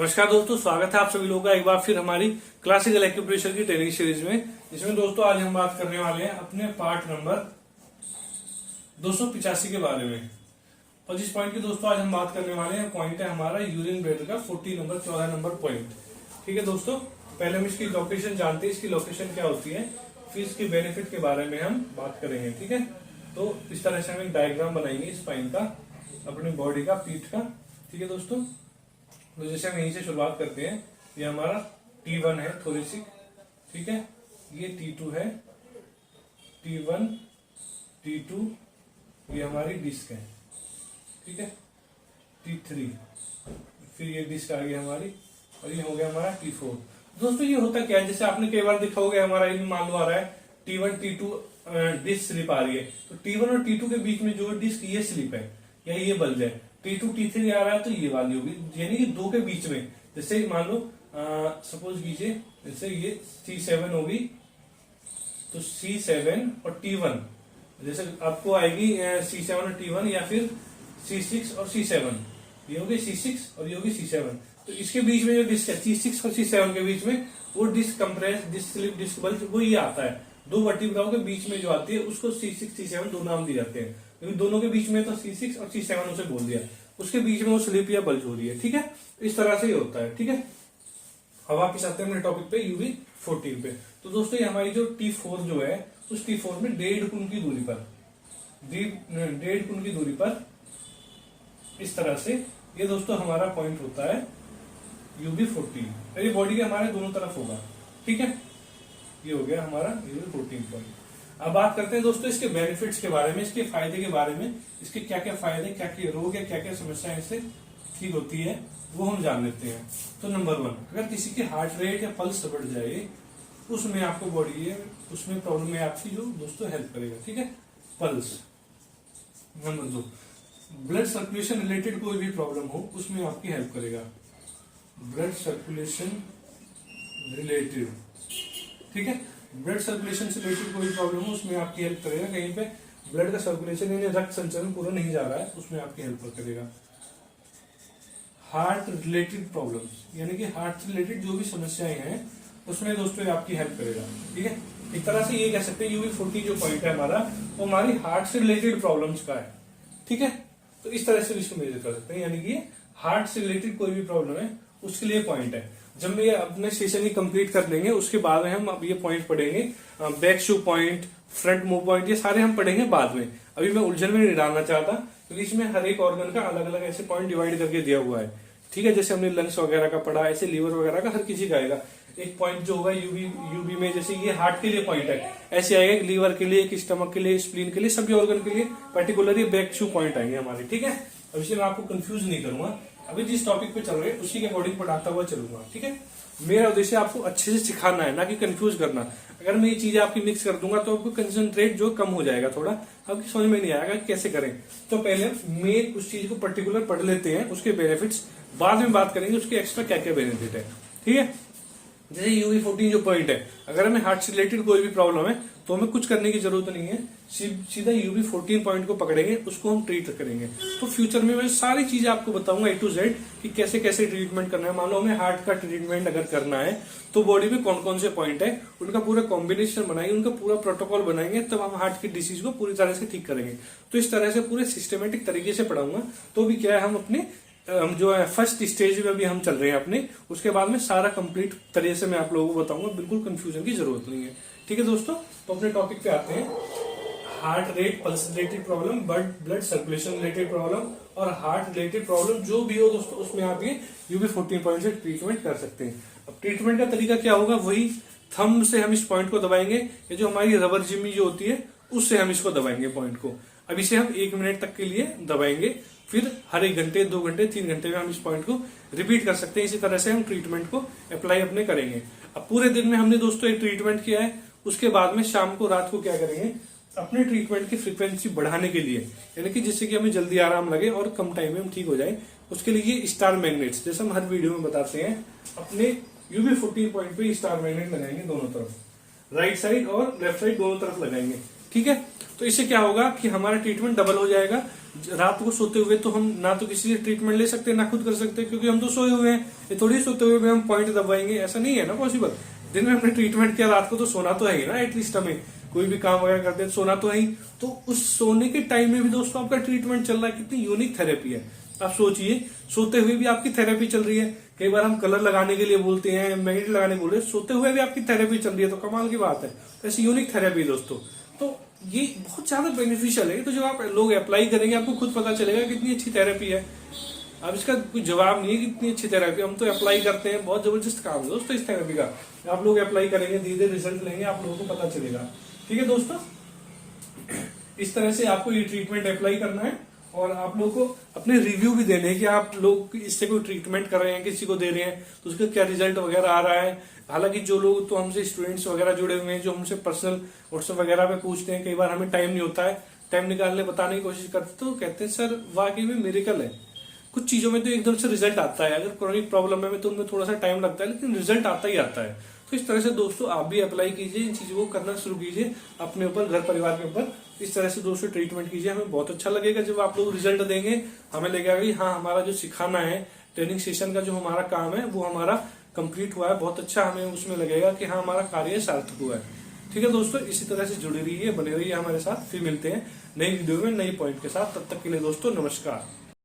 नमस्कार दोस्तों, स्वागत है आप सभी लोगों का एक बार फिर हमारी क्लासिकल एक्यूप्रेशर की ट्रेनिंग सीरीज में। जिसमें दोस्तों आज हम बात करने वाले हैं अपने पार्ट नंबर 285 के बारे में। और जिस पॉइंट की दोस्तों आज हम बात करने वाले हैं पॉइंट है हमारा यूरिन ब्लैडर का 14 नंबर पॉइंट। ठीक है दोस्तों, पहले हम इसकी लोकेशन जानते हैं, इसकी लोकेशन क्या होती है, फिर इसके बेनिफिट के बारे में हम बात करेंगे। ठीक है, तो इस तरह से हम एक डायग्राम बनाएंगे स्पाइन का, अपनी बॉडी का, पीठ का। ठीक है दोस्तों, तो जैसे हम यहीं से शुरुआत करते हैं। ये हमारा T1 है थोरेसिक, ठीक है, ये T2 है, T1 T2 ये हमारी डिस्क है, ठीक है, T3 फिर ये डिस्क आ गई हमारी, और ये हो गया हमारा T4। दोस्तों ये होता क्या है, जैसे आपने कई बार देखा होगा, हमारा इन मान लो आ रहा है T1 T2 डिस्क स्लिप आ रही है, तो T1 और T2 के बीच में जो डिस्क ये स्लिप है या ये बल्ज है, T2 T3 आ रहा है तो ये वाली होगी, यानी कि दो के बीच में। जैसे मान लो सपोज कीजिए, जैसे ये C7 होगी, तो C7 और T1, जैसे आपको आएगी C7 और T1, या फिर C6 और C7, ये होगी C6 और ये होगी C7। तो इसके बीच में जो डिस्क है C6 और C7 के बीच में, वो disc compress, disc slip, disc bulge, वो ये आता है। दो वर्टिब्राओं के बीच में जो आती है उसको C6 C7 दो नाम दिए जाते हैं, क्योंकि दोनों के बीच में तो C6 और C7 उसे बोल दिया, उसके बीच में वो स्लिप या बल्ज हो रही है। ठीक है, इस तरह से ये होता है। ठीक है, अब वापिस आते हैं अपने टॉपिक पे, UV14 पे। तो दोस्तों ये हमारी जो T4 जो है, उस T4 में 1.5 गुण की दूरी पर, 1.5 गुण की दूरी पर इस तरह से ये दोस्तों हमारा पॉइंट होता है UV14। ये बॉडी के हमारे दोनों तरफ होगा। ठीक है, ये हो गया हमारा UV14 पॉइंट। अब बात करते हैं दोस्तों इसके बेनिफिट्स के बारे में, इसके फायदे के बारे में, इसके क्या क्या फायदे, क्या क्या रोग है, क्या क्या समस्याएं इससे ठीक होती है, वो हम जान लेते हैं। तो नंबर 1, अगर किसी की हार्ट रेट या पल्स बढ़ जाए, उसमें आपको बॉडी है, उसमें प्रॉब्लम है आपकी, जो दोस्तों हेल्प करेगा। ठीक है, pulse. Number 2, blood circulation related कोई भी प्रॉब्लम हो, उसमें आपकी हेल्प करेगा, ब्लड सर्कुलेशन रिलेटेड। ठीक है, ब्लड सर्कुलेशन से रिलेटेड कोई प्रॉब्लम हो, उसमें आपकी हेल्प करेगा। कहीं पे ब्लड का सर्कुलेशन यानी रक्त संचरण पूरा नहीं जा रहा है, उसमें आपकी हेल्प करेगा। हार्ट रिलेटेड प्रॉब्लम्स, यानी कि हार्ट से रिलेटेड जो भी समस्याएं हैं, उसमें दोस्तों ये आपकी हेल्प करेगा। ठीक है, एक तरह से ये कह सकते हैं UV14 जो पॉइंट है हमारा, वो हमारी हार्ट से रिलेटेड प्रॉब्लम्स का है। ठीक है, तो इस तरह से इसको मेजर कर सकते हैं, यानी कि हार्ट से रिलेटेड कोई भी प्रॉब्लम है उसके लिए पॉइंट है। जब ये अपने सेशन ही कंप्लीट कर लेंगे, उसके बाद में हम अब ये पॉइंट पढ़ेंगे, बैक शू पॉइंट, फ्रंट मूव पॉइंट, ये सारे हम पढ़ेंगे बाद में। अभी मैं उलझन में नहीं डालना चाहता, क्योंकि इसमें हर एक ऑर्गन का अलग अलग ऐसे पॉइंट डिवाइड करके दिया हुआ है। ठीक है, जैसे हमने लंग्स वगैरह का पढ़ा, ऐसे लीवर वगैरह का हर किसी का आएगा एक पॉइंट जो होगा यूबी में। जैसे ये हार्ट के लिए पॉइंट है, ऐसे आएगा एक लीवर के लिए, एक स्टमक के लिए, स्प्लीन के लिए, सभी ऑर्गन के लिए पर्टिकुलरली बैक शू पॉइंट आएंगे हमारे। ठीक है, अब इसलिए मैं आपको कंफ्यूज नहीं करूंगा, अभी जिस टॉपिक पे चल रहे हैं उसी के अकॉर्डिंग पढ़ाता हुआ चलूंगा। ठीक है, मेरा उद्देश्य आपको अच्छे से सिखाना है, ना कि कंफ्यूज करना। अगर मैं ये चीजें आपकी मिक्स कर दूंगा तो आपको कंसंट्रेट जो कम हो जाएगा, थोड़ा आपकी समझ में नहीं आएगा कि कैसे करें। तो पहले मेन उस चीज को पर्टिकुलर पढ़ लेते हैं, उसके बेनिफिट्स बाद में बात करेंगे, उसके एक्स्ट्रा क्या क्या बेनिफिट है। ठीक है, जैसे UV14 जो पॉइंट है, अगर हमें हार्ट से रिलेटेड कोई भी प्रॉब्लम है तो हमें कुछ करने की जरूरत नहीं है, सीधा UV14 पॉइंट को पकड़ेंगे, उसको हम ट्रीट करेंगे। तो फ्यूचर में मैं सारी चीजें आपको बताऊंगा A to Z कि कैसे कैसे ट्रीटमेंट करना है। मान लो हमें हार्ट का ट्रीटमेंट अगर करना है, तो बॉडी में कौन कौन से पॉइंट है, उनका पूरा कॉम्बिनेशन बनाएंगे, उनका पूरा प्रोटोकॉल बनाएंगे, तब हम हार्ट की डिसीज को पूरी तरह से ठीक करेंगे। तो इस तरह से पूरे सिस्टमेटिक तरीके से पढ़ाऊंगा। तो भी क्या है, हम अपने जो है फर्स्ट स्टेज में भी हम चल रहे हैं अपने, उसके बाद में सारा कंप्लीट तरीके से मैं आप लोगों को बताऊंगा, बिल्कुल कंफ्यूजन की जरूरत नहीं है। ठीक है दोस्तों, तो अपने टॉपिक पे आते हैं। Heart rate, pulse related problem, blood circulation related problem और हार्ट रिलेटेड प्रॉब्लम जो भी हो दोस्तों, उसमें आप ये UV14 पॉइंट से ट्रीटमेंट कर सकते हैं। अब ट्रीटमेंट का तरीका क्या होगा, वही थंब से हम इस पॉइंट को दबाएंगे, ये जो हमारी रबर जिमी जो होती है उससे हम इसको दबाएंगे पॉइंट को। अब इसे हम 1 मिनट तक के लिए दबाएंगे, फिर हर 1 घंटे, 2 घंटे, 3 घंटे में हम इस पॉइंट को रिपीट कर सकते हैं। इसी तरह से हम ट्रीटमेंट को अप्लाई अपने करेंगे। अब पूरे दिन में हमने दोस्तों एक ट्रीटमेंट किया है, उसके बाद में शाम को, रात को क्या करेंगे, अपने ट्रीटमेंट की फ्रीक्वेंसी बढ़ाने के लिए, यानी कि जिससे कि हमें जल्दी आराम लगे और कम टाइम में हम ठीक हो जाए, उसके लिए ये स्टार मैग्नेट्स, जैसे हम हर वीडियो में बताते हैं, अपने UV14 पॉइंट पे स्टार मैग्नेट लगाएंगे दोनों तरफ, राइट साइड और लेफ्ट साइड दोनों तरफ लगाएंगे। ठीक है, तो इससे क्या होगा कि हमारा ट्रीटमेंट डबल हो जाएगा। रात को सोते हुए तो हम ना तो किसी से ट्रीटमेंट ले सकते हैं ना खुद कर सकते हैं, क्योंकि हम तो सोए हुए हैं। ये थोड़ी सोते हुए भी हम पॉइंट दबाएंगे, ऐसा नहीं है ना पॉसिबल। दिन में हमने ट्रीटमेंट किया, रात को तो सोना तो है ही ना, एटलीस्ट हमें कोई भी काम वगैरह करते हैं सोना तो है ही। तो उस सोने के टाइम में भी दोस्तों आपका ट्रीटमेंट चल रहा है। कितनी यूनिक थेरेपी है। आप सोचिए, सोते हुए भी आपकी थेरेपी चल रही है। कई बार हम कलर लगाने के लिए बोलते हैं, मैग्नेट लगाने बोल रहे हैं, सोते हुए भी आपकी थेरेपी चल रही है, तो कमाल की बात है। ऐसी यूनिक थेरेपी दोस्तों, तो ये बहुत ज्यादा बेनिफिशियल है। तो जब आप लोग अप्लाई करेंगे आपको खुद पता चलेगा कितनी अच्छी थेरेपी है। अब इसका कोई जवाब नहीं है कितनी अच्छी थेरेपी, हम तो अप्लाई करते हैं। बहुत जबरदस्त काम है दोस्तों इस थेरेपी का। आप लोग अप्लाई करेंगे, धीरे धीरे रिजल्ट लेंगे, आप लोगों को पता चलेगा। ठीक है दोस्तों, इस तरह से आपको ये ट्रीटमेंट अप्लाई करना है और आप लोगों को अपने रिव्यू भी देने हैं कि आप लोग इससे कोई ट्रीटमेंट कर रहे हैं, किसी को दे रहे हैं, तो उसका क्या रिजल्ट वगैरह आ रहा है। हालांकि जो लोग तो हमसे स्टूडेंट्स वगैरह जुड़े हुए हैं, जो हमसे पर्सनल व्हाट्सएप वगैरह पे पूछते हैं, कई बार हमें टाइम नहीं होता है, टाइम निकालने बताने की कोशिश करते तो कहते हैं सर वाकई में मिरेकल है। कुछ चीजों में तो एकदम से रिजल्ट आता है, अगर क्रॉनिक प्रॉब्लम है तो उनमें थोड़ा सा टाइम लगता है, लेकिन रिजल्ट आता ही आता है। तो इस तरह से दोस्तों आप भी अप्लाई कीजिए, इन चीजों को करना शुरू कीजिए अपने ऊपर, घर परिवार के ऊपर। इस तरह से दोस्तों ट्रीटमेंट कीजिए, हमें बहुत अच्छा लगेगा जब आप लोग रिजल्ट देंगे। हमें लगेगा कि हाँ हमारा जो सिखाना है, ट्रेनिंग सेशन का जो हमारा काम है वो हमारा कंप्लीट हुआ है, बहुत अच्छा हमें उसमें लगेगा कि हाँ हमारा कार्य सार्थक हुआ है। ठीक है दोस्तों, इसी तरह से जुड़ी रहिए, बने रहिए हमारे साथ। फिर मिलते हैं नई वीडियो में नई पॉइंट के साथ। तब तक के लिए दोस्तों नमस्कार।